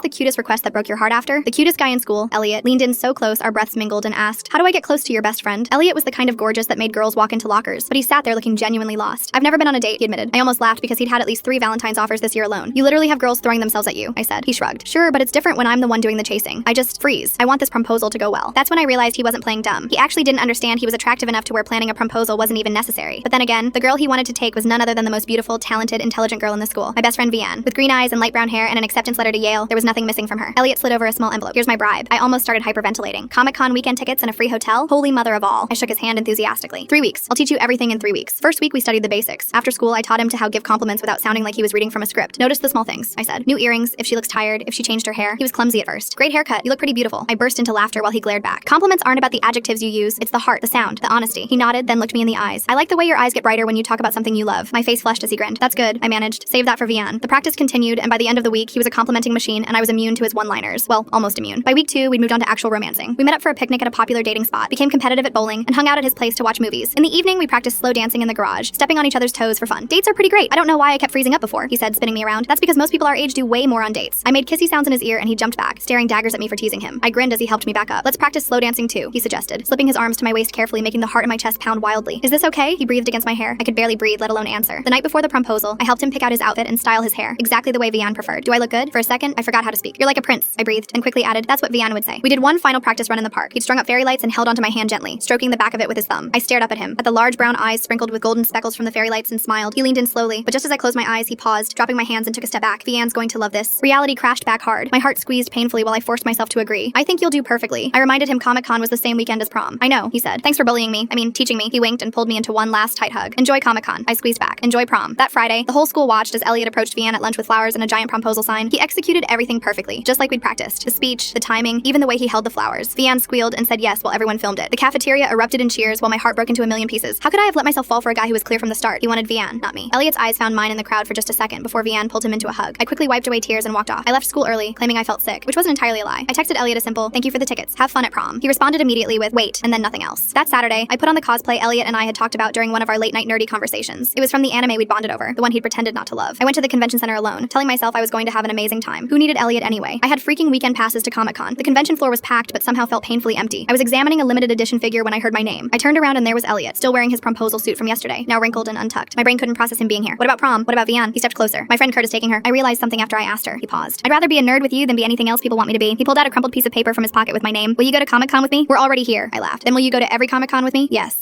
the cutest request that broke your heart after? The cutest guy in school, Elliot, leaned in so close our breaths mingled and asked, "How do I get close to your best friend?" Elliot was the kind of gorgeous that made girls walk into lockers, but he sat there looking genuinely lost. "I've never been on a date," he admitted. I almost laughed because he'd had at least 3 Valentine's offers this year alone. "You literally have girls throwing themselves at you," I said. He shrugged. "Sure, but it's different when I'm the one doing the chasing. I just freeze. I want this proposal to go well." That's when I realized he wasn't playing dumb. He actually didn't understand he was attractive enough to where planning a proposal wasn't even necessary. But then again, the girl he wanted to take was none other than the most beautiful, talented, intelligent girl in the school, my best friend Vianne. With green eyes and light brown hair and an acceptance letter to Yale, there was nothing missing from her. Elliot slid over a small envelope. "Here's my bribe." I almost started hyperventilating. Comic-Con weekend tickets and a free hotel? Holy mother of all. I shook his hand enthusiastically. 3 weeks. I'll teach you everything in 3 weeks. First week we studied the basics. After school I taught him to how give compliments without sounding like he was reading from a script. "Notice the small things," I said. "New earrings, if she looks tired, if she changed her hair." He was clumsy at first. "Great haircut, you look pretty beautiful." I burst into laughter while he glared back. "Compliments aren't about the adjectives you use, it's the heart, the sound, the honesty." He nodded, then looked me in the eyes. "I like the way your eyes get brighter when you talk about something you love." My face flushed as he grinned. "That's good," I managed. "Save that for Vianne." The practice continued, and by the end of the week he was a complimenting machine and I was immune to his one-liners. Well, almost immune. By week 2, we'd moved on to actual romancing. We met up for a picnic at a popular dating spot, became competitive at bowling, and hung out at his place to watch movies. In the evening, we practiced slow dancing in the garage, stepping on each other's toes for fun. "Dates are pretty great. I don't know why I kept freezing up before," he said, spinning me around. "That's because most people our age do way more on dates." I made kissy sounds in his ear and he jumped back, staring daggers at me for teasing him. I grinned as he helped me back up. "Let's practice slow dancing too," he suggested, slipping his arms to my waist carefully, making the heart in my chest pound wildly. "Is this okay?" He breathed against my hair. I could barely breathe, let alone answer. The night before the proposal, I helped him pick out his outfit and style his hair, exactly the way Vianne preferred. "Do I look good?" For a second, I forgot how to speak. "You're like a prince," I breathed, and quickly added, "That's what Vianne would say." We did one final practice run in the park. He'd strung up fairy lights and held onto my hand gently, stroking the back of it with his thumb. I stared up at him, at the large brown eyes sprinkled with golden speckles from the fairy lights, and smiled. He leaned in slowly, but just as I closed my eyes, he paused, dropping my hands and took a step back. "Vianne's going to love this." Reality crashed back hard. My heart squeezed painfully while I forced myself to agree. "I think you'll do perfectly." I reminded him Comic-Con was the same weekend as prom. "I know," he said. "Thanks for bullying me. Teaching me." He winked and pulled me into one last tight hug. "Enjoy Comic-Con." I squeezed back. "Enjoy prom." That Friday, the whole school watched as Elliot approached Vianne at lunch with flowers and a giant proposal sign. He executed everything perfectly, just like we'd practiced. The speech, the timing, even the way he held the flowers. Vianne squealed and said yes while everyone filmed it. The cafeteria erupted in cheers while my heart broke into a million pieces. How could I have let myself fall for a guy who was clear from the start? He wanted Vianne, not me. Elliot's eyes found mine in the crowd for just a second before Vianne pulled him into a hug. I quickly wiped away tears and walked off. I left school early, claiming I felt sick, which wasn't entirely a lie. I texted Elliot a simple, "Thank you for the tickets. Have fun at prom." He responded immediately with, "Wait," and then nothing else. That Saturday, I put on the cosplay Elliot and I had talked about during one of our late-night nerdy conversations. It was from the anime we'd bonded over, the one he'd pretended not to love. I went to the convention center alone, telling myself I was going to have an amazing time. Who needed Elliot anyway? I had freaking weekend passes to Comic-Con. The convention floor was packed, but somehow felt painfully empty. I was examining a limited edition figure when I heard my name. I turned around and there was Elliot, still wearing his proposal suit from yesterday, now wrinkled and untucked. My brain couldn't process him being here. "What about prom? What about Vianne?" He stepped closer. "My friend Kurt is taking her." I realized something after I asked her. He paused. "I'd rather be a nerd with you than be anything else people want me to be." He pulled out a crumpled piece of paper from his pocket with my name. "Will you go to Comic-Con with me?" "We're already here," I laughed. "Then will you go to every Comic-Con with me?" "Yes."